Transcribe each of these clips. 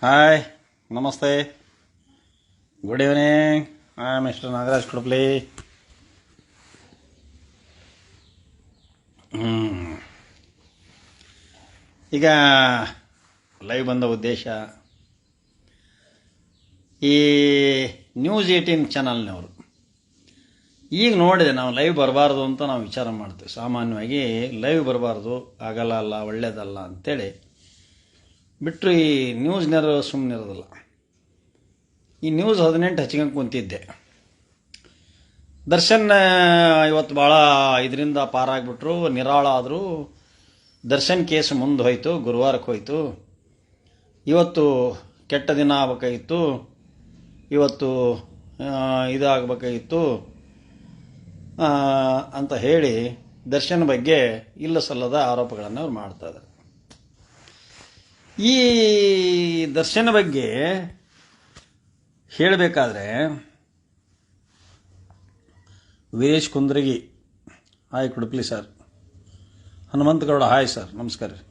Hi, ನಮಸ್ತೆ, good evening. Mister Nagaraj Kudupli. ಈಗ live ಬಂದ ಉದ್ದೇಶ, ಈ ನ್ಯೂಸ್ 18 ಚಾನಲ್ನವರು ಈಗ ನೋಡಿದೆ, ನಾವು ಲೈವ್ ಬರಬಾರ್ದು ಅಂತ ನಾವು ವಿಚಾರ ಮಾಡ್ತೀವಿ. ಸಾಮಾನ್ಯವಾಗಿ ಲೈವ್ ಬರಬಾರ್ದು, ಆಗಲ್ಲ, ಅಲ್ಲ, ಒಳ್ಳೇದಲ್ಲ ಅಂತೇಳಿ ಬಿಟ್ಟರು. ಈ ನ್ಯೂಸ್ನವರು ಸುಮ್ಮನಿರೋದಿಲ್ಲ. ಈ ನ್ಯೂಸ್ 18 ಹಚ್ಕೊಂಡು ಕುಂತಿದ್ದೆ. ದರ್ಶನ್ ಇವತ್ತು ಭಾಳ ಇದರಿಂದ ಪಾರಾಗ್ಬಿಟ್ರು, ನಿರಾಳ ಆದರು. ದರ್ಶನ್ ಕೇಸ್ ಮುಂದೆ ಹೋಯ್ತು, ಗುರುವಾರಕ್ಕೆ ಹೋಯ್ತು. ಇವತ್ತು ಕೆಟ್ಟ ದಿನ ಆಗಬೇಕಾಗಿತ್ತು, ಇವತ್ತು ಇದಾಗಬೇಕಾಗಿತ್ತು ಅಂತ ಹೇಳಿ ದರ್ಶನ್ ಬಗ್ಗೆ ಇಲ್ಲ ಸಲ್ಲದ ಆರೋಪಗಳನ್ನು ಅವ್ರು ಮಾಡ್ತಾಯಿದ್ದಾರೆ. ಈ ದರ್ಶನ ಬಗ್ಗೆ ಹೇಳಬೇಕಾದ್ರೆ Veeresh Kundragi, hi Kudupli sir. Hanumanthagouda, hi sir, ನಮಸ್ಕಾರ ರೀ.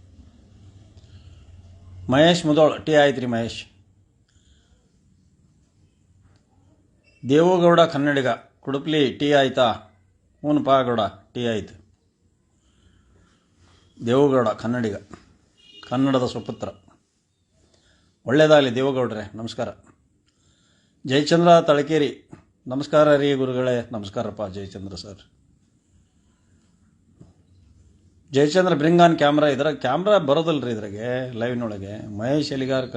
ಮಹೇಶ್ ಮುದೋಳ್, ಟೀ ಆಯ್ತು ರೀ ಮಹೇಶ್. ದೇವೇಗೌಡ ಕನ್ನಡಿಗ, ಕುಡುಪ್ಲಿ ಟೀ ಆಯ್ತಾ? ಹ್ಞೂನಪ್ಪ ಗೌಡ, ಟೀ ಆಯ್ತು. ದೇವೇಗೌಡ ಕನ್ನಡಿಗ, ಕನ್ನಡದ ಸುಪುತ್ರ. ಒಳ್ಳೆಯದಾಗಲಿ ದೇವೇಗೌಡ್ರೆ, ನಮಸ್ಕಾರ. ಜಯಚಂದ್ರ ತಳಕೇರಿ, ನಮಸ್ಕಾರ ರೀ ಗುರುಗಳೇ. ನಮಸ್ಕಾರಪ್ಪ Jayachandra sir. Jayachandra bring on camera. ಇದ್ರಾಗ ಕ್ಯಾಮ್ರಾ ಬರೋದಲ್ರಿ ಇದ್ರಾಗೆ ಲೈವ್ನೊಳಗೆ. ಮಹೇಶ್ ಎಲಿಗಾರ್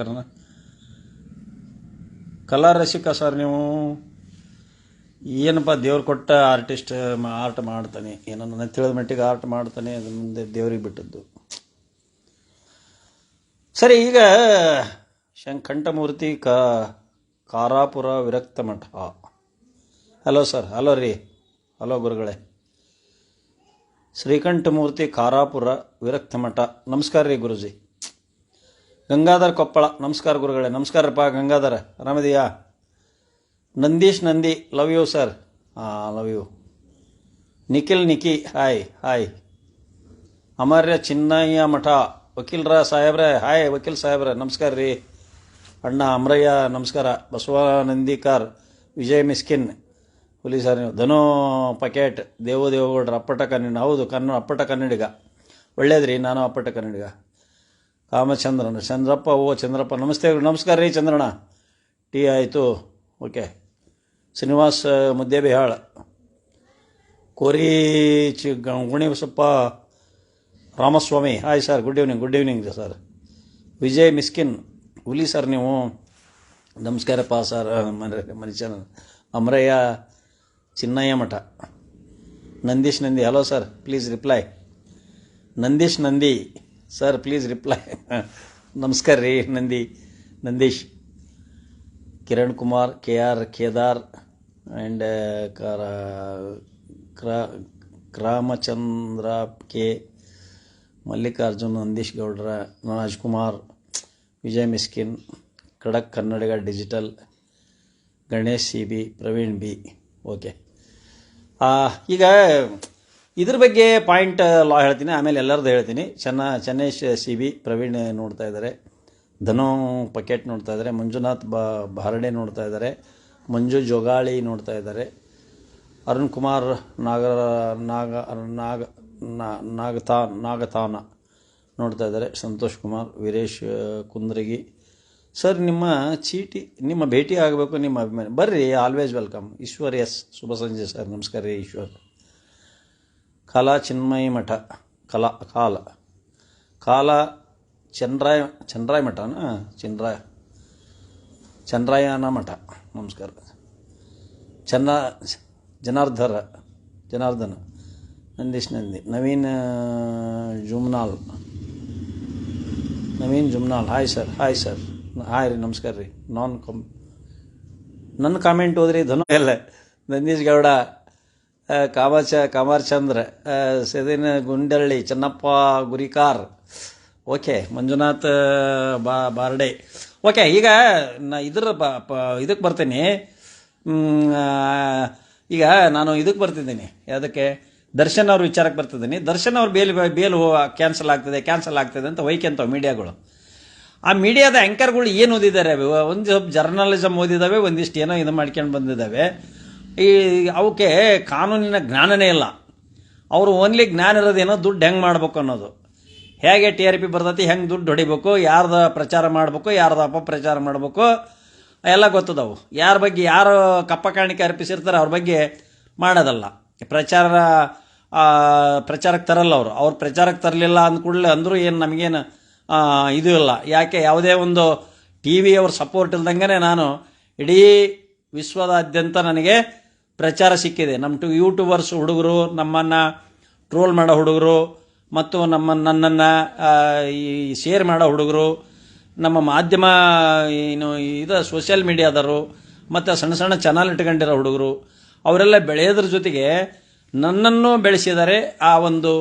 ಕಲಾ ರಸಿಕ ಸರ್ ನೀವು. ಏನಪ್ಪ, ದೇವ್ರು ಕೊಟ್ಟ ಆರ್ಟಿಸ್ಟ್, ಆರ್ಟ್ ಮಾಡ್ತಾನೆ, ಏನೋ ನನಗೆ ತಿಳಿದ ಮಟ್ಟಿಗೆ ಆರ್ಟ್ ಮಾಡ್ತಾನೆ, ಅದು ಮುಂದೆ ದೇವ್ರಿಗೆ ಬಿಟ್ಟದ್ದು. ಸರಿ, ಈಗ ಕಂಠಮೂರ್ತಿ ಕಾರಾಪುರ ವಿರಕ್ತ ಮಠ. ಹಲೋ ಸರ್, ಹಲೋ ರೀ, ಹಲೋ ಗುರುಗಳೇ. ಶ್ರೀಕಂಠಮೂರ್ತಿ ಕಾರಾಪುರ ವಿರಕ್ತ ಮಠ, ನಮಸ್ಕಾರ ರೀ ಗುರುಜಿ. ಗಂಗಾಧರ್ ಕೊಪ್ಪಳ, ನಮಸ್ಕಾರ ಗುರುಗಳೇ. ನಮಸ್ಕಾರಪ್ಪ ಗಂಗಾಧರ, ಆರಾಮಿದೆಯಾ? Nandeesh Nandi, love you sir. Love you. Nikhil Nikhi, hi hi. Amarya Chinnayya Math, ವಕೀಲರ ಸಾಹೇಬ್ರೆ, ಹಾಯ್ ವಕೀಲ್ ಸಾಹೇಬ್ರೆ, ನಮಸ್ಕಾರ ರೀ. ಅಣ್ಣ ಅಮರಯ್ಯ, ನಮಸ್ಕಾರ. ಬಸವಾನಂದಿಕಾರ್, ವಿಜಯ್ ಮಿಸ್ಕಿನ್, ಹುಲಿ ಸರ್ ನೀವು. ಧನು ಪಕೇಟ್, ದೇವೇಗೌಡರ ಅಪ್ಪಟ ಕನ್ನಡ. ಹೌದು, ಅಪ್ಪಟ ಕನ್ನಡಿಗ. ಒಳ್ಳೇದ್ರಿ, ನಾನು ಅಪ್ಪಟ ಕನ್ನಡಿಗ. ಕಾಮಚಂದ್ರನ್, ಚಂದ್ರಪ್ಪ, ಓ ಚಂದ್ರಪ್ಪ, ನಮಸ್ತೆ, ನಮಸ್ಕಾರ ರೀ ಚಂದ್ರಣ್ಣ. ಟೀ ಆಯಿತು, okay. Srinivas Muddebihal, Kori Gunibasappa Ramaswamy, hi sir, good evening. Good evening sir. Vijay Miskin, ಹುಲಿ ಸರ್ ನೀವು. ನಮಸ್ಕಾರಪ್ಪ ಸರ್. ಮನುಷ್ಯನ Amarayya Chinnayya Math. Nandeesh Nandi, hello sir, please reply. Nandeesh Nandi sir, please reply. ನಮಸ್ಕಾರ ರೀ Nandeesh. Kiran Kumar, KR Kedar and Ramachandra K, Mallikarjun, Nandeesh Gowdra, Rajkumar, Vijay Miskin, Khadak Kannadiga digital, Ganesh CB, Praveen B. Okay, ಈಗ ಇದ್ರ ಬಗ್ಗೆ ಪಾಯಿಂಟ್ ಹೇಳ್ತೀನಿ, ಆಮೇಲೆ ಎಲ್ಲರದ್ದು ಹೇಳ್ತೀನಿ. ಚೆನ್ನೈಶ್ CB, ಪ್ರವೀಣ್ ನೋಡ್ತಾ ಇದ್ದಾರೆ. ಧನು ಪಕೆಟ್ ನೋಡ್ತಾ ಇದ್ದಾರೆ. ಮಂಜುನಾಥ್ ಬಾರ್ಡೆ ನೋಡ್ತಾ ಇದ್ದಾರೆ. ಮಂಜು ಜೋಗಾಳಿ ನೋಡ್ತಾ ಇದ್ದಾರೆ. ಅರುಣ್ ಕುಮಾರ್ ನಾಗತಾನ ನೋಡ್ತಾ ಇದ್ದಾರೆ. ಸಂತೋಷ್ ಕುಮಾರ್, ವೀರೇಶ್ ಕುಂದ್ರಗಿ ಸರ್, ನಿಮ್ಮ ಭೇಟಿ ಆಗಬೇಕು, ನಿಮ್ಮ ಅಭಿಮಾನಿ ಬರ್ರಿ, ಆಲ್ವೇಸ್ ವೆಲ್ಕಮ್. ಈಶ್ವರ್ ಎಸ್, ಶುಭ ಸಂಜೆ ಸರ್, ನಮಸ್ಕಾರ ರೀ ಈಶ್ವರ್. ಕಾಲ ಚಿನ್ಮಯಿ ಮಠ, ಕಾಲ ಚಂದ್ರಾಯ ಮಠನ, ಚಂದ್ರಾಯನ ಮಠ, ನಮಸ್ಕಾರ. Janardhana, Nandeesh Nandi. Naveen Jumnal, hi sir. Hi ರೀ, ನಮಸ್ಕಾರ ರೀ. ನನ್ನ ಕಾಮೆಂಟ್ ಹೋದ್ರಿ ಧನು ಎಲ್ಲ. ನಂದೀಶ್ ಗೌಡ, ಕಾಮಾರ್ಚಂದ್ರ, ಸೆದಿನ ಗುಂಡಳ್ಳಿ, ಚೆನ್ನಪ್ಪ ಗುರಿಕಾರ್, ಓಕೆ. ಮಂಜುನಾಥ್ ಬಾರ್ಡೆ, ಓಕೆ. ಈಗ ನಾ ಇದಕ್ಕೆ ಬರ್ತೀನಿ. ಈಗ ನಾನು ಇದಕ್ಕೆ ಬರ್ತಿದ್ದೀನಿ, ಯಾವುದಕ್ಕೆ? ದರ್ಶನ್ ಅವ್ರ ವಿಚಾರಕ್ಕೆ ಬರ್ತಿದ್ದೀನಿ. ದರ್ಶನ್ ಅವ್ರ ಬೇಲ್ ಕ್ಯಾನ್ಸಲ್ ಆಗ್ತದೆ ಅಂತ ಹೊಯ್ಕೆಂತವೆ ಮೀಡಿಯಾಗಳು. ಆ ಮೀಡಿಯಾದ ಆ್ಯಂಕರ್ಗಳು ಏನು ಓದಿದ್ದಾರೆ, ಒಂದು ಸ್ವಲ್ಪ ಜರ್ನಲಿಸಮ್ ಓದಿದ್ದಾವೆ, ಒಂದಿಷ್ಟು ಏನೋ ಇದು ಮಾಡ್ಕೊಂಡು ಬಂದಿದ್ದಾವೆ. ಈ ಅವಕ್ಕೆ ಕಾನೂನಿನ ಜ್ಞಾನನೇ ಇಲ್ಲ. ಅವರು ಓನ್ಲಿ ಜ್ಞಾನ ಇರೋದೇನೋ ದುಡ್ಡು ಹೆಂಗೆ ಮಾಡ್ಬೇಕು ಅನ್ನೋದು, ಹೇಗೆ TRP ಬರ್ತೈತಿ, ಹೆಂಗೆ ದುಡ್ಡು ಹೊಡಿಬೇಕು, ಯಾರ್ದು ಪ್ರಚಾರ ಮಾಡಬೇಕು, ಯಾರ್ದು ಅಪಪ್ರಚಾರ ಮಾಡಬೇಕು ಎಲ್ಲ ಗೊತ್ತದವು. ಯಾರ ಬಗ್ಗೆ ಯಾರು ಕಪ್ಪ ಕಾಣಿಕೆ ಅರ್ಪಿಸಿರ್ತಾರೆ ಅವ್ರ ಬಗ್ಗೆ ಮಾಡೋದಲ್ಲ. ಪ್ರಚಾರಕ್ಕೆ ತರಲ್ಲ ಅವ್ರು ಪ್ರಚಾರಕ್ಕೆ ತರಲಿಲ್ಲ ಅಂದ ಕೂಡಲೇ ಅಂದರೂ ಏನು ನಮಗೇನು ಇದು ಇಲ್ಲ. ಯಾಕೆ ಯಾವುದೇ ಒಂದು TV ಅವ್ರ ಸಪೋರ್ಟ್ ಇಲ್ದಂಗೆ ನಾನು ಇಡೀ ವಿಶ್ವದಾದ್ಯಂತ ನನಗೆ ಪ್ರಚಾರ ಸಿಕ್ಕಿದೆ. ನಮ್ಮ ಯೂಟ್ಯೂಬರ್ಸ್ ಹುಡುಗರು, ನಮ್ಮನ್ನು ಟ್ರೋಲ್ ಮಾಡೋ ಹುಡುಗರು ಮತ್ತು ನನ್ನನ್ನು ಈ ಶೇರ್ ಮಾಡೋ ಹುಡುಗರು, ನಮ್ಮ ಮಾಧ್ಯಮ ಇದು ಸೋಷಿಯಲ್ ಮೀಡಿಯಾದವರು ಮತ್ತು ಸಣ್ಣ ಸಣ್ಣ ಚಾನಲ್ ಇಟ್ಕೊಂಡಿರೋ ಹುಡುಗರು ಅವರೆಲ್ಲ ಬೆಳೆಯೋದ್ರ ಜೊತೆಗೆ ನನ್ನನ್ನು ಬೆಳೆಸಿದ್ದಾರೆ. ಆ ಒಂದು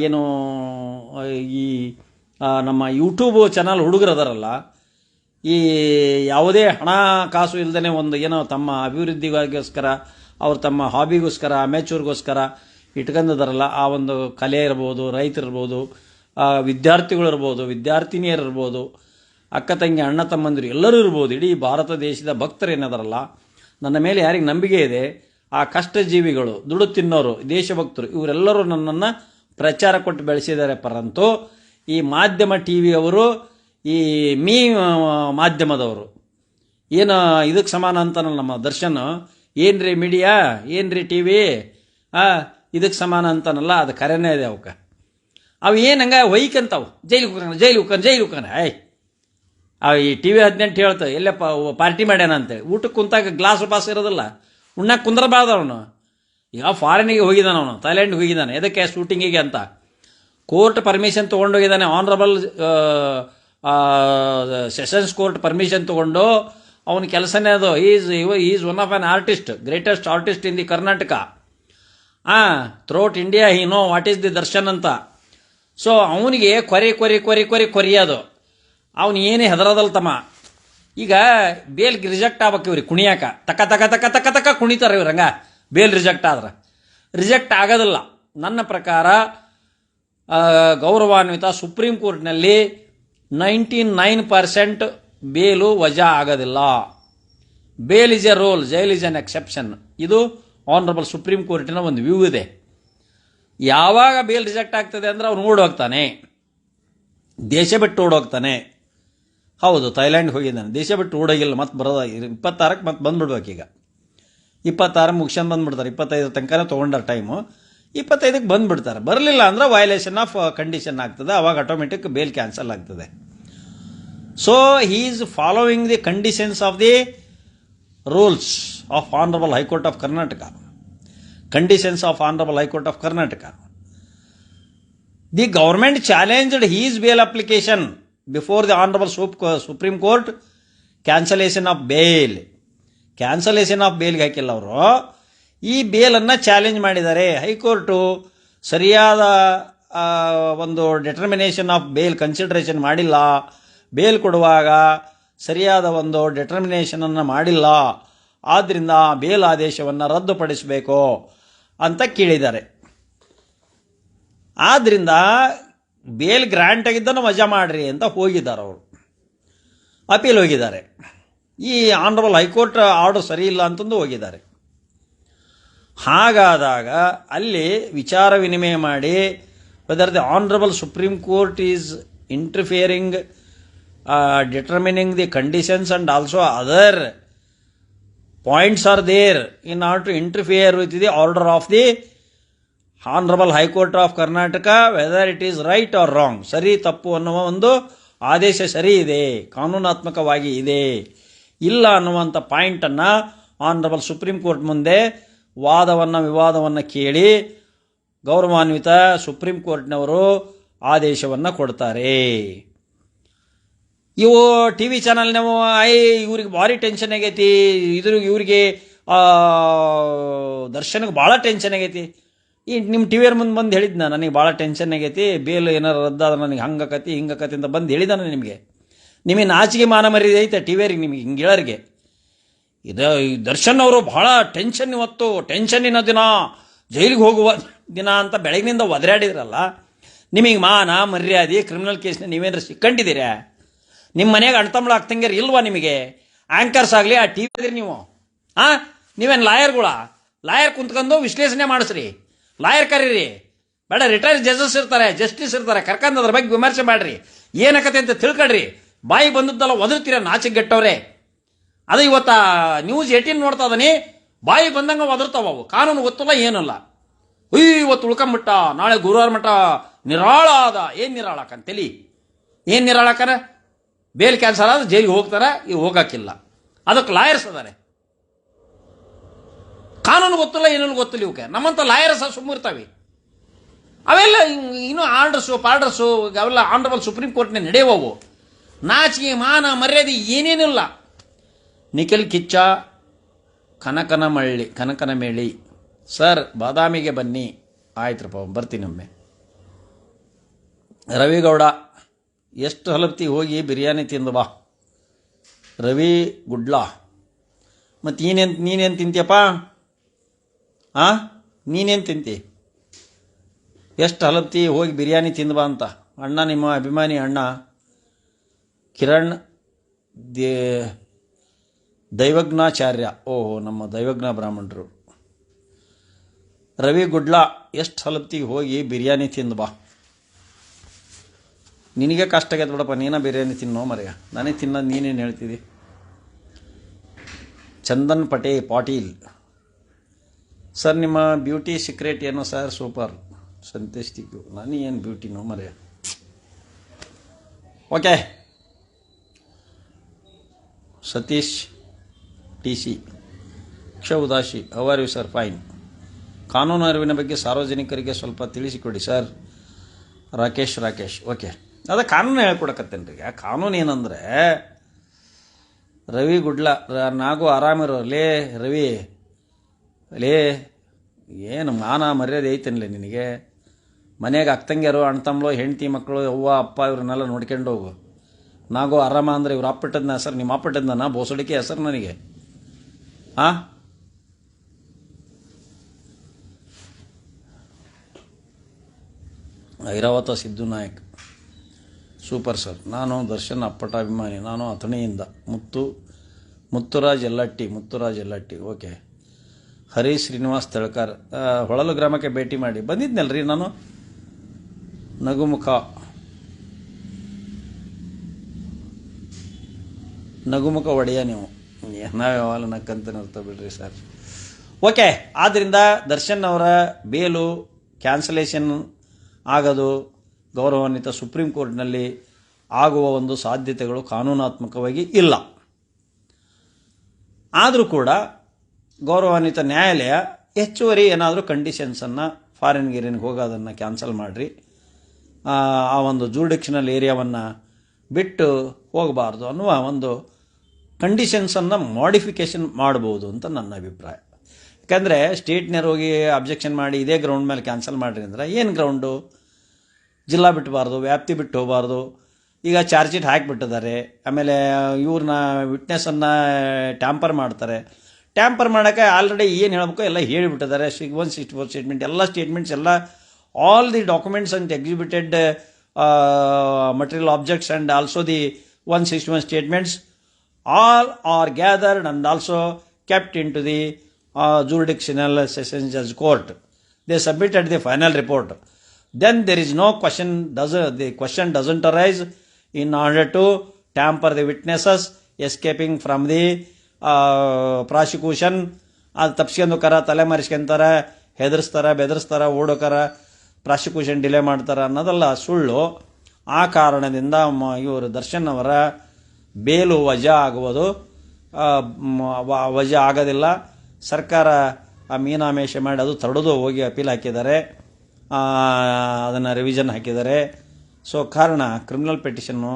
ಏನು ಈ ನಮ್ಮ ಯೂಟ್ಯೂಬ್ ಚಾನಲ್ ಹುಡುಗರು ಅದಾರಲ್ಲ, ಈ ಯಾವುದೇ ಹಣಕಾಸು ಇಲ್ಲದೇ ಒಂದು ಏನೋ ತಮ್ಮ ಅಭಿವೃದ್ಧಿಗೋಸ್ಕರ ಅವ್ರು ತಮ್ಮ ಹಾಬಿಗೋಸ್ಕರ ಅಮೇಚೂರ್ಗೋಸ್ಕರ ಇಟ್ಕೊಂಡಿದಾರಲ್ಲ, ಆ ಒಂದು ಕಲೆ ಇರ್ಬೋದು, ರೈತರಿರ್ಬೋದು, ವಿದ್ಯಾರ್ಥಿಗಳಿರ್ಬೋದು, ವಿದ್ಯಾರ್ಥಿನಿಯರಿರ್ಬೋದು, ಅಕ್ಕ ತಂಗಿ ಅಣ್ಣ ತಮ್ಮಂದಿರು ಎಲ್ಲರೂ ಇರ್ಬೋದು, ಇಡೀ ಭಾರತ ದೇಶದ ಭಕ್ತರು ಏನಾದಾರಲ್ಲ, ನನ್ನ ಮೇಲೆ ಯಾರಿಗೆ ನಂಬಿಕೆ ಇದೆ ಆ ಕಷ್ಟಜೀವಿಗಳು, ದುಡು ತಿನ್ನೋರು, ದೇಶಭಕ್ತರು ಇವರೆಲ್ಲರೂ ನನ್ನನ್ನು ಪ್ರಚಾರ ಕೊಟ್ಟು ಬೆಳೆಸಿದ್ದಾರೆ. ಪರಂತು ಈ ಮಾಧ್ಯಮ TV ಅವರು, ಈ ಮಾಧ್ಯಮದವರು ಏನು ಇದಕ್ಕೆ ಸಮಾನ ಅಂತಾನಲ್ಲ ನಮ್ಮ ದರ್ಶನ್, ಏನ್ರಿ ಮೀಡಿಯಾ, ಏನ್ರಿ TV ಇದಕ್ಕೆ ಸಮಾನ ಅಂತಾನಲ್ಲ, ಅದು ಕರೆನೇ ಇದೆ ಅವಕ್ಕೆ. ಅವು ಏನು ಹಂಗೆ ಒಯ್ಕಂತಾವು, ಜೈಲು ಹುಕ್ಕನ ಈ TV 18 ಹೇಳ್ತವೆ ಎಲ್ಲಪ್ಪ ಪಾರ್ಟಿ ಮಾಡ್ಯಾನ ಅಂತೇಳಿ. ಊಟಕ್ಕೆ ಕುಂತಾಗ ಗ್ಲಾಸ್ ಪಾಸ್ ಇರೋದಿಲ್ಲ, ಉಣ್ಣಕ್ಕೆ ಕುಂದ್ರಬಾರ್ದು ಅವನು. ಈಗ ಫಾರಿನಿಗೆ ಹೋಗಿದ್ದಾನೆ, ಅವನು ಥೈಲ್ಯಾಂಡ್ಗೆ ಹೋಗಿದ್ದಾನೆ, ಎದಕ್ಕೆ ಶೂಟಿಂಗಿಗೆ ಅಂತ. ಕೋರ್ಟ್ ಪರ್ಮಿಷನ್ ತೊಗೊಂಡೋಗಿದ್ದಾನೆ, ಆನರಬಲ್ ಸೆಷನ್ಸ್ ಕೋರ್ಟ್ ಪರ್ಮಿಷನ್ ತೊಗೊಂಡು ಅವನ ಕೆಲಸನೇ ಅದು. Is one of an artist, greatest artist in the Karnataka, throughout India. He know what is the Darshan ಅಂತ. ಸೊ ಅವನಿಗೆ ಕೊರಿಯೋದು, ಅವನು ಏನೇ ಹೆದರೋದಲ್ಲ ತಮ್ಮ. ಈಗ ಬೇಲ್ ರಿಜೆಕ್ಟ್ ಆಗ್ಬೇಕು ಇವ್ರಿಗೆ ಕುಣಿಯಾಕ, ತಕ ತಕ ತಕ ತಕ ತಕ ಕುಣಿತಾರೆ ಇವ್ರು. ಹಂಗ ಬೇಲ್ ರಿಜೆಕ್ಟ್ ಆದ್ರೆ ರಿಜೆಕ್ಟ್ ಆಗೋದಿಲ್ಲ. ನನ್ನ ಪ್ರಕಾರ ಗೌರವಾನ್ವಿತ ಸುಪ್ರೀಂ ಕೋರ್ಟ್ನಲ್ಲಿ 99% ಬೇಲು ವಜಾ ಆಗೋದಿಲ್ಲ. Bale is a role, jail is N exception. ಇದು ಆನರಬಲ್ ಸುಪ್ರೀಂ ಕೋರ್ಟಿನ ಒಂದು ವ್ಯೂ ಇದೆ. ಯಾವಾಗ ಬೇಲ್ ರಿಜೆಕ್ಟ್ ಆಗ್ತದೆ ಅಂದರೆ ಅವ್ನು ಓಡೋಗ್ತಾನೆ, ದೇಶ ಬಿಟ್ಟು ಓಡೋಗ್ತಾನೆ. ಹೌದು, ಥೈಲ್ಯಾಂಡ್ ಹೋಗಿದ್ದಾನೆ, ದೇಶ ಬಿಟ್ಟು ಓಡೋಗಿಲ್ಲ, ಮತ್ತೆ ಬರೋದ 26ಕ್ಕೆ ಮತ್ತೆ ಬಂದ್ಬಿಡ್ಬೇಕು. ಈಗ 26 ಮುಗಿಸ್ಕೊಂಡು ಬಂದ್ಬಿಡ್ತಾರೆ, 25 ತನಕನೇ ತೊಗೊಂಡಾರ ಟೈಮು, 25ಕ್ಕೆ ಬಂದುಬಿಡ್ತಾರೆ. ಬರಲಿಲ್ಲ ಅಂದರೆ ವಯಲೇಷನ್ ಆಫ್ ಕಂಡೀಷನ್ ಆಗ್ತದೆ, ಅವಾಗ ಆಟೋಮೆಟಿಕ್ ಬೇಲ್ ಕ್ಯಾನ್ಸಲ್ ಆಗ್ತದೆ. So he is following the conditions of the rules of honourable high court of Karnataka. Conditions of honourable high court of Karnataka. The government challenged his bail application before the honourable supreme court. Cancellation of bail, cancellation of ಬೇಲ್ಗೆ ಹಾಕಿಲ್ಲ ಅವರು, ಈ ಬೇಲನ್ನು challenge ಮಾಡಿದ್ದಾರೆ. High court ಸರಿಯಾದ ಒಂದು determination of bail consideration ಮಾಡಿಲ್ಲ, bail ಕೊಡುವಾಗ ಸರಿಯಾದ ಒಂದು ಡಿಟರ್ಮಿನೇಷನನ್ನು ಮಾಡಿಲ್ಲ, ಆದ್ದರಿಂದ ಬೇಲ್ ಆದೇಶವನ್ನು ರದ್ದುಪಡಿಸಬೇಕು ಅಂತ ಕೇಳಿದ್ದಾರೆ. ಆದ್ದರಿಂದ ಬೇಲ್ ಗ್ರ್ಯಾಂಟ್ ಆಗಿದ್ದನ್ನು ವಜಾ ಮಾಡಿರಿ ಅಂತ ಹೋಗಿದ್ದಾರೆ ಅವರು, ಅಪೀಲ್ ಹೋಗಿದ್ದಾರೆ. ಈ ಆನರಬಲ್ ಹೈಕೋರ್ಟ್ ಆರ್ಡರ್ ಸರಿ ಇಲ್ಲ ಅಂತಂದು ಹೋಗಿದ್ದಾರೆ. ಹಾಗಾದಾಗ ಅಲ್ಲಿ ವಿಚಾರ ವಿನಿಮಯ ಮಾಡಿ whether the honourable supreme court is interfering determining the conditions and also other points are there in order to interfere with the order of the Honorable High Court of Karnataka, whether it is right or wrong. ಸರಿ ತಪ್ಪು ಅನ್ನುವ ಒಂದು ಆದೇಶ ಸರಿ ಇದೆ, ಕಾನೂನಾತ್ಮಕವಾಗಿ ಇದೆ, ಇಲ್ಲ ಅನ್ನುವಂಥ ಪಾಯಿಂಟನ್ನು ಆನರಬಲ್ ಸುಪ್ರೀಂ ಕೋರ್ಟ್ ಮುಂದೆ ವಿವಾದವನ್ನು ಕೇಳಿ ಗೌರವಾನ್ವಿತ ಸುಪ್ರೀಂ ಕೋರ್ಟ್ನವರು ಆದೇಶವನ್ನು ಕೊಡ್ತಾರೆ. ಇವು TV ಚಾನಲ್ನವು ಇವ್ರಿಗೆ ಭಾರಿ ಟೆನ್ಷನ್ ಆಗೈತಿ, ಇವ್ರಿಗೆ ದರ್ಶನಕ್ಕೆ ಭಾಳ ಟೆನ್ಷನ್ ಆಗೈತಿ. ಈ ನಿಮ್ಮ TVಯವ್ರ ಮುಂದೆ ಬಂದು ಹೇಳಿದ್ ನನಗೆ ಭಾಳ ಟೆನ್ಷನ್ ಆಗೈತಿ, ಬೇಲ್ ಏನಾರು ರದ್ದಾದ್ರೆ ನನಗೆ ಹಂಗಕತಿ ಹಿಂಗಕತಿ ಅಂತ ಬಂದು ಹೇಳಿದಾನೆ. ನಿಮಗೆ ನಾಚಿಗೆ ಮಾನ ಮರ್ಯಾದೆ ಐತೆ TVಯವ್ರಿಗೆ, ನಿಮಗೆ ಹಿಂಗೆ ಹೇಳೋರಿಗೆ. ಇದು ದರ್ಶನ್ ಅವರು ಭಾಳ ಟೆನ್ಷನ್, ಇವತ್ತು ಟೆನ್ಷನ್ನಿನ ದಿನ, ಜೈಲಿಗೆ ಹೋಗುವ ದಿನ ಅಂತ ಬೆಳಗಿನಿಂದ ಒದರಾಡಿದ್ರಲ್ಲ. ನಿಮಗೆ ಮಾನ ಮರ್ಯಾದೆ ಕ್ರಿಮಿನಲ್ ಕೇಸ್ನ ನೀವೇನಾರು ಸಿಕ್ಕೊಂಡಿದ್ದೀರಾ? ನಿಮ್ಮ ಮನೆಗೆ ಅಣ್ತಂಬ್ಳ ಆಗ್ತಂಗ್ಯಾರ ಇಲ್ವಾ ನಿಮಗೆ? ಆ್ಯಂಕರ್ಸ್ ಆಗಲಿ, ಆ ಟಿ ವಿ ನೀವು ನೀವೇನು ಲಾಯರ್ಗಳ? ಲಾಯರ್ ಕುಂತ್ಕೊಂಡು ವಿಶ್ಲೇಷಣೆ ಮಾಡಿಸ್ರಿ, ಲಾಯರ್ ಕರೀರಿ, ಬೇಡ ರಿಟೈರ್ಡ್ ಜಜಸ್ ಇರ್ತಾರೆ, ಜಸ್ಟಿಸ್ ಇರ್ತಾರೆ, ಕರ್ಕೊಂಡು ಅದ್ರ ಬಗ್ಗೆ ವಿಮರ್ಶೆ ಮಾಡ್ರಿ, ಏನಕತೆ ಅಂತ ತಿಳ್ಕೊಳ್ರಿ. ಬಾಯಿ ಬಂದದ್ದಲ್ಲ ಒದರ್ತೀರ ನಾಚಿಗೆಟ್ಟವ್ರೆ. ಅದು ಇವತ್ತ ನ್ಯೂಸ್ 18 ನೋಡ್ತಾ ಇದೀನಿ, ಬಾಯಿ ಬಂದಂಗೆ ಒದರ್ತಾವ ಅವು, ಕಾನೂನು ಗೊತ್ತಲ್ಲ ಏನಲ್ಲ. ಇವತ್ತು ಉಳ್ಕೊಂಬಿಟ್ಟ, ನಾಳೆ ಗುರುವಾರ ಮಠ ನಿರಾಳ ಆದ. ಏನು ನಿರಾಳಕಂತೇಳಿ ಏನು ನಿರಾಳಕನ? ಬೇಲ್ ಕ್ಯಾನ್ಸಲ್ ಆದ್ರೆ ಜೈಲಿಗೆ ಹೋಗ್ತಾರೆ, ಈಗ ಹೋಗಕ್ಕಿಲ್ಲ. ಅದಕ್ಕೆ ಲಾಯರ್ಸ್ ಅದಾರೆ, ಕಾನೂನು ಗೊತ್ತಿಲ್ಲ, ಏನೇನು ಗೊತ್ತಿಲ್ಲ ಇವಕ್ಕೆ. ನಮ್ಮಂತ ಲಾಯರ್ಸ್ ಸುಮ್ಮಿರ್ತಾವೆ. ಅವೆಲ್ಲ ಇನ್ನೂ ಪಾರ್ಡರ್ಸು ಅವೆಲ್ಲ ಆನರಬಲ್ ಸುಪ್ರೀಂ ಕೋರ್ಟ್ನ ನಡೆಯುವವು. ನಾಚಿಕೆ ಮಾನ ಮರ್ಯಾದೆ ಏನೇನಿಲ್ಲ. ನಿಖಿಲ್ ಕಿಚ್ಚ ಕನಕನ ಮೇಳಿ ಸರ್ ಬಾದಾಮಿಗೆ ಬನ್ನಿ. ಆಯ್ತರಪ್ಪ, ಬರ್ತೀನಿ ಒಮ್ಮೆ. ರವಿಗೌಡ ಎಷ್ಟು ಹಲಪ್ತಿ ಹೋಗಿ ಬಿರಿಯಾನಿ ತಿಂದು ಬಾ. ರವಿ ಗುಡ್ಲಾ, ಮತ್ತು ನೀನೇನು ತಿಂತೀಯಪ್ಪ? ನೀನೇನು ತಿಂತಿ? ಎಷ್ಟು ಹಲಪ್ತಿ ಹೋಗಿ ಬಿರಿಯಾನಿ ತಿಂದು ಬಾ ಅಂತ. ಅಣ್ಣ ನಿಮ್ಮ ಅಭಿಮಾನಿ ಅಣ್ಣ ಕಿರಣ್ ದೈವಜ್ಞಾಚಾರ್ಯ. ಓಹೋ, ನಮ್ಮ ದೈವಜ್ಞ ಬ್ರಾಹ್ಮಣರು. ರವಿ ಗುಡ್ಲಾ, ಎಷ್ಟು ಹಲಪ್ತಿಗೆ ಹೋಗಿ ಬಿರಿಯಾನಿ ತಿಂದು ಬಾ. ನಿನಗೆ ಕಷ್ಟ ಆಗೈತೆ ಬಿಡಪ್ಪ, ನೀನ ಬಿರಿಯಾನಿ ತಿನ್ನೋ ಮರೆಯ, ನನಗೆ ತಿನ್ನೋದು ನೀನೇನು ಹೇಳ್ತಿದ್ದಿ? ಚಂದನ್ ಪಾಟೀಲ್ ಸರ್ ನಿಮ್ಮ ಬ್ಯೂಟಿ ಸೀಕ್ರೆಟ್ ಏನೋ ಸರ್? ಸೂಪರ್ ಸಂತೇಷ್ಟಿಕ್ಕು. ನನಗೇನು ಬ್ಯೂಟಿನೋ ಮರೆಯ. Okay. Satish TC Udasi, how are you sir? Fine. ಕಾನೂನು ಅರಿವಿನ ಬಗ್ಗೆ ಸಾರ್ವಜನಿಕರಿಗೆ ಸ್ವಲ್ಪ ತಿಳಿಸಿಕೊಡಿ ಸರ್. ರಾಕೇಶ್ ಓಕೆ. ಅದ ಕಾನೂನು ಹೇಳ್ಕೊಡಕತ್ತೇನೆ ರೀ. ಆ ಕಾನೂನು ಏನಂದರೆ, ರವಿ ಗುಡ್ಲ ನಾಗು ಆರಾಮಿರೋ ಲೇ ರವಿ, ಲೇ ಏನು ಮಾನ ಮರ್ಯಾದೆ ಐತೇನಲೇ ನಿನಗೆ? ಮನೆಗೆ ಅಕ್ಕಂಗ್ಯಾರು, ಅಣ್ತಂಬ್ಳು, ಹೆಂಡತಿ ಮಕ್ಕಳು, ಅವ್ವ ಅಪ್ಪ ಇವ್ರನ್ನೆಲ್ಲ ನೋಡ್ಕೊಂಡು ಹೋಗು. ನಾಗು ಆರಾಮ ಅಂದರೆ ಇವ್ರು ಅಪ್ಪಿಟ್ಟದ್ನ ಹೆಸರು, ನಿಮ್ಮ ಅಪ್ಪಿಟ್ಟದ್ನ ಬೋಸಡಿಕೆ ಹೆಸರು ನನಗೆ. Airavata Siddu Nayak super sir. ನಾನು ದರ್ಶನ್ ಅಪ್ಪಟ ಅಭಿಮಾನಿ. ನಾನು ಅಥಣಿಯಿಂದ. ಮುತ್ತುರಾಜ್ ಎಲ್ಲಟ್ಟಿ ಓಕೆ. ಹರಿ ಶ್ರೀನಿವಾಸ್ ತಳ್ಕರ್, ಹೊಳಲು ಗ್ರಾಮಕ್ಕೆ ಭೇಟಿ ಮಾಡಿ ಬಂದಿದ್ನಲ್ರಿ ನಾನು. ನಗುಮುಖ ಒಡೆಯ ನೀವು. ನಾವು ಯಾವಾಗ ನಕ್ಕಂತ ಅರ್ಥ ಬಿಡ್ರಿ ಸರ್. ಓಕೆ. ಆದ್ದರಿಂದ ದರ್ಶನ್ ಅವರ ಬೇಲು ಕ್ಯಾನ್ಸಲೇಷನ್ ಆಗೋದು ಗೌರವಾನ್ವಿತ ಸುಪ್ರೀಂ ಕೋರ್ಟ್ನಲ್ಲಿ ಆಗುವ ಒಂದು ಸಾಧ್ಯತೆಗಳು ಕಾನೂನಾತ್ಮಕವಾಗಿ ಇಲ್ಲ. ಆದರೂ ಕೂಡ ಗೌರವಾನ್ವಿತ ನ್ಯಾಯಾಲಯ ಹೆಚ್ಚುವರಿ ಏನಾದರೂ ಕಂಡೀಷನ್ಸನ್ನು ಫಾರಿನ್ ಗಿರಿನ್ಗೆ ಹೋಗೋದನ್ನು ಕ್ಯಾನ್ಸಲ್ ಮಾಡಿರಿ, ಆ ಒಂದು ಜೂರಿಡಿಕ್ಷನಲ್ ಏರಿಯಾವನ್ನು ಬಿಟ್ಟು ಹೋಗಬಾರ್ದು ಅನ್ನುವ ಒಂದು ಕಂಡೀಷನ್ಸನ್ನು ಮಾಡಿಫಿಕೇಷನ್ ಮಾಡ್ಬೋದು ಅಂತ ನನ್ನ ಅಭಿಪ್ರಾಯ. ಯಾಕಂದರೆ ಸ್ಟೇಟ್ನವ್ರು ಹೋಗಿ ಅಬ್ಜೆಕ್ಷನ್ ಮಾಡಿ ಇದೇ ಗ್ರೌಂಡ್ ಮೇಲೆ ಕ್ಯಾನ್ಸಲ್ ಮಾಡಿರಿ ಅಂದರೆ ಏನು ಗ್ರೌಂಡು? ಜಿಲ್ಲಾ ಬಿಟ್ಟಬಾರ್ದು, ವ್ಯಾಪ್ತಿ ಬಿಟ್ಟು ಹೋಗಬಾರ್ದು. ಈಗ ಚಾರ್ಜ್ ಶೀಟ್ ಹಾಕಿಬಿಟ್ಟಿದ್ದಾರೆ. ಆಮೇಲೆ ಇವ್ರನ್ನ ವಿಟ್ನೆಸ್ಸನ್ನು ಟ್ಯಾಂಪರ್ ಮಾಡ್ತಾರೆ. ಟ್ಯಾಂಪರ್ ಮಾಡೋಕ್ಕೆ ಆಲ್ರೆಡಿ ಏನು ಹೇಳಬೇಕು ಎಲ್ಲ ಹೇಳಿಬಿಟ್ಟಿದ್ದಾರೆ. 164 ಸ್ಟೇಟ್ಮೆಂಟ್ಸ್ ಎಲ್ಲ all the documents and exhibited material objects and also the 161 statements all are gathered and also kept into the jurisdictional sessions judge court. They submitted the final report. Then there is no question, the question doesn't arise in order to tamper the witnesses escaping from the prosecution. ಅದು ತಪ್ಸ್ಕೊಂಡು ಕರ ತಲೆ ಮರೆಸ್ಕೊಂತಾರೆ, ಹೆದರ್ಸ್ತಾರೆ, ಬೆದರಿಸ್ತಾರೆ, ಓಡೋಕರ, prosecution delay ಮಾಡ್ತಾರೆ ಅನ್ನೋದಲ್ಲ ಸುಳ್ಳು. ಆ ಕಾರಣದಿಂದ ಇವರು ದರ್ಶನ್ ಅವರ bail ವಜಾ ಆಗುವುದು ವಜಾ ಆಗೋದಿಲ್ಲ. ಸರ್ಕಾರ ಮೀನಾಮೇಷ ಮಾಡಿ ಅದು ತಡೆದು ಹೋಗಿ ಅಪೀಲ್ ಹಾಕಿದ್ದಾರೆ, ಅದನ್ನು ರಿವಿಷನ್ ಹಾಕಿದ್ದಾರೆ. ಸೊ ಕಾರಣ criminal petition,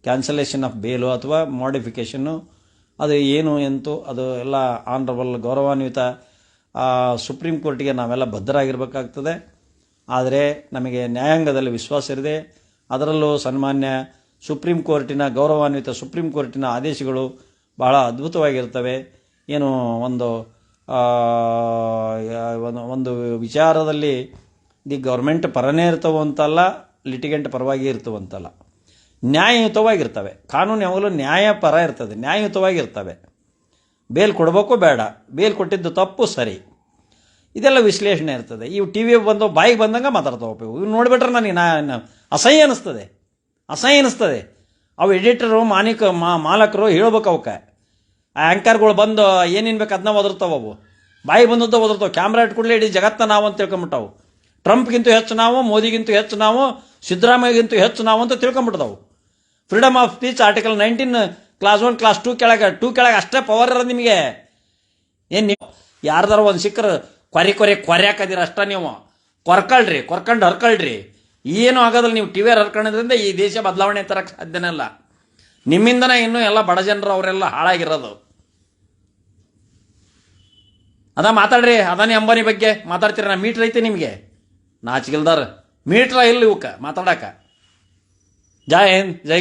cancellation of bail ಅಥವಾ ಮಾಡಿಫಿಕೇಷನ್ನು ಅದು ಏನು ಎಂತೂ ಅದು ಎಲ್ಲ ಆನರಬಲ್ ಗೌರವಾನ್ವಿತ ಸುಪ್ರೀಂ ಕೋರ್ಟಿಗೆ ನಾವೆಲ್ಲ ಬದ್ಧರಾಗಿರಬೇಕಾಗ್ತದೆ. ಆದರೆ ನಮಗೆ ನ್ಯಾಯಾಂಗದಲ್ಲಿ ವಿಶ್ವಾಸ ಇದೆ. ಅದರಲ್ಲೂ ಸನ್ಮಾನ್ಯ ಸುಪ್ರೀಂ ಕೋರ್ಟಿನ ಗೌರವಾನ್ವಿತ ಸುಪ್ರೀಂ ಕೋರ್ಟಿನ ಆದೇಶಗಳು ಬಹಳ ಅದ್ಭುತವಾಗಿರ್ತವೆ. ಏನು ಒಂದು ವಿಚಾರದಲ್ಲಿ ದಿ ಗೌರ್ಮೆಂಟ್ ಪರನೇ ಇರ್ತವಂತಲ್ಲ, ಲಿಟಿಗೆಂಟ್ ಪರವಾಗಿ ಇರ್ತವಂತಲ್ಲ. ನ್ಯಾಯಯುತವಾಗಿರ್ತವೆ. ಕಾನೂನು ಯಾವಾಗಲೂ ನ್ಯಾಯಪರ ಇರ್ತದೆ, ನ್ಯಾಯಯುತವಾಗಿರ್ತವೆ. ಬೇಲ್ ಕೊಡಬೇಕು ಬೇಡ, ಬೇಲ್ ಕೊಟ್ಟಿದ್ದು ತಪ್ಪು ಸರಿ, ಇದೆಲ್ಲ ವಿಶ್ಲೇಷಣೆ ಇರ್ತದೆ. ಇವು ಟಿ ವಿ ಬಂದು ಬಾಯಿಗೆ ಬಂದಂಗೆ ಮಾತಾಡ್ತಾವೆ. ಇವು ನೋಡಿಬಿಟ್ರೆ ನನಗೆ ಅಸಹ್ಯ ಅನ್ನಿಸ್ತದೆ. ಅವು ಎಡಿಟರು ಮಾಲಕರು ಹೇಳ್ಬೇಕು ಅವಕ್ಕೆ. ಆ ಆ್ಯಂಕರ್ಗಳು ಬಂದು ಏನೇನು ಬೇಕು ಅದನ್ನ ಒದರ್ತಾವೆ. ಅವು ಬಾಯಿ ಬಂದದ್ದು ಒದರ್ತಾವೆ. ಕ್ಯಾಮ್ರಾ ಇಟ್ಕೊಡ್ಲಿ ಇಡೀ ಜಗತ್ತನ್ನ ನಾವು ಅಂತ ತಿಳ್ಕೊಂಬಿಟ್ಟವು. ಟ್ರಂಪ್ಗಿಂತೂ ಹೆಚ್ಚು ನಾವು, ಮೋದಿಗಿಂತೂ ಹೆಚ್ಚು ನಾವು, ಸಿದ್ದರಾಮಯ್ಯಗಿಂತೂ ಹೆಚ್ಚು ನಾವು ಅಂತ ತಿಳ್ಕೊಂಬಿಡ್ತಾವು. Freedom of speech article 19 clause 1 clause 2 ಕೆಳಗೆ ಅಷ್ಟೇ ಪವರ್ ಇರೋದು ನಿಮಗೆ. ಏನು ನೀವು ಯಾರ್ದಾರ ಒಂದು ಸಿಕ್ಕರು ಕೊರ್ಯಾಕದಿರ ಅಷ್ಟ, ನೀವು ಕೊರ್ಕೊಂಡು ಹರ್ಕೊಳ್ರಿ, ಏನೂ ಆಗೋದಿಲ್ಲ. ನೀವು ಟಿ ವಿಯರ್ ಹರ್ಕೊಳ್ಳೋದ್ರಿಂದ ಈ ದೇಶ ಬದಲಾವಣೆ ತರಕ್ಕೆ ಸಾಧ್ಯನೇ ಇಲ್ಲ. ನಿಮ್ಮಿಂದನೇ ಇನ್ನೂ ಎಲ್ಲ ಬಡ ಜನರು ಅವರೆಲ್ಲ ಹಾಳಾಗಿರೋದು. ಮಾತಾಡ್ರಿ. ಅದಾನಿ ಅಂಬಾನಿ ಬಗ್ಗೆ ಮಾತಾಡ್ತೀರ. ನಾ ಮೀಟ್ರ್ ಐತೆ ನಿಮಗೆ, ನಾಚಿಗಿಲ್ದಾರ ಮೀಟ್ರ ಇಲ್ಲ ಇವಕ್ಕೆ ಮಾತಾಡಕ. ಜೈ ಹಿಂದ್, ಜೈ